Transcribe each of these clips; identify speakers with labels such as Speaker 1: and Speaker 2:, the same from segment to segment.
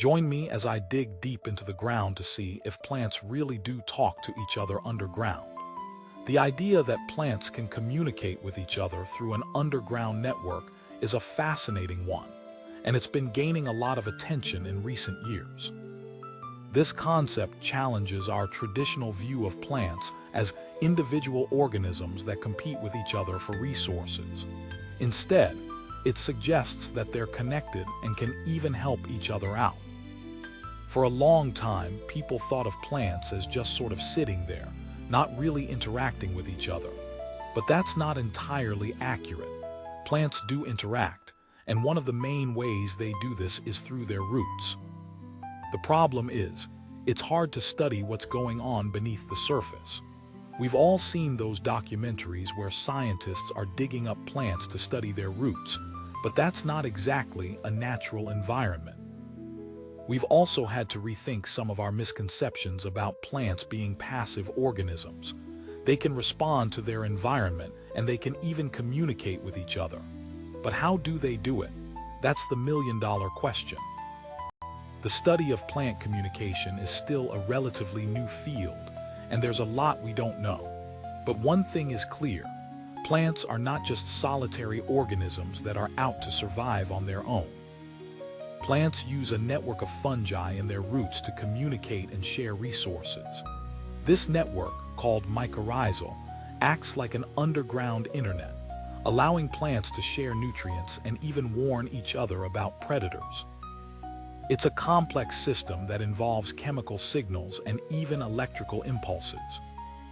Speaker 1: Join me as I dig deep into the ground to see if plants really do talk to each other underground. The idea that plants can communicate with each other through an underground network is a fascinating one, and it's been gaining a lot of attention in recent years. This concept challenges our traditional view of plants as individual organisms that compete with each other for resources. Instead, it suggests that they're connected and can even help each other out. For a long time, people thought of plants as just sort of sitting there, not really interacting with each other. But that's not entirely accurate. Plants do interact, and one of the main ways they do this is through their roots. The problem is, it's hard to study what's going on beneath the surface. We've all seen those documentaries where scientists are digging up plants to study their roots, but that's not exactly a natural environment. We've also had to rethink some of our misconceptions about plants being passive organisms. They can respond to their environment and they can even communicate with each other. But how do they do it? That's the million-dollar question. The study of plant communication is still a relatively new field, and there's a lot we don't know. But one thing is clear: plants are not just solitary organisms that are out to survive on their own. Plants use a network of fungi in their roots to communicate and share resources. This network, called mycorrhizal, acts like an underground internet, allowing plants to share nutrients and even warn each other about predators. It's a complex system that involves chemical signals and even electrical impulses.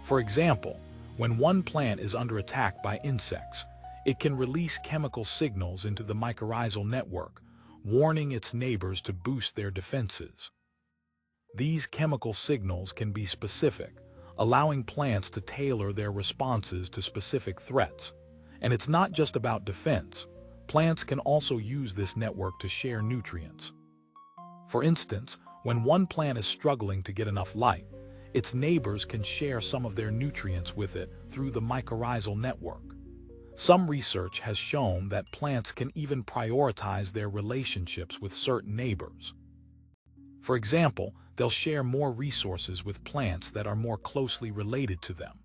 Speaker 1: For example, when one plant is under attack by insects, it can release chemical signals into the mycorrhizal network, warning its neighbors to boost their defenses. These chemical signals can be specific, allowing plants to tailor their responses to specific threats. And it's not just about defense. Plants can also use this network to share nutrients. For instance, when one plant is struggling to get enough light, its neighbors can share some of their nutrients with it through the mycorrhizal network. Some research has shown that plants can even prioritize their relationships with certain neighbors. For example, they'll share more resources with plants that are more closely related to them.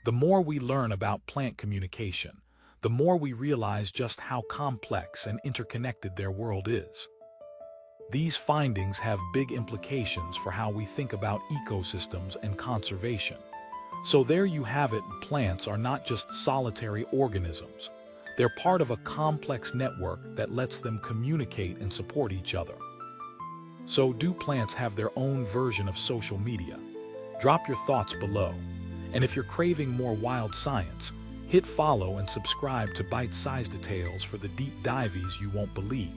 Speaker 1: The more we learn about plant communication, the more we realize just how complex and interconnected their world is. These findings have big implications for how we think about ecosystems and conservation. So there you have it, plants are not just solitary organisms. They're part of a complex network that lets them communicate and support each other. So do plants have their own version of social media? Drop your thoughts below. And if you're craving more wild science, hit follow and subscribe to Bite-Sized Details for the deep dives you won't believe.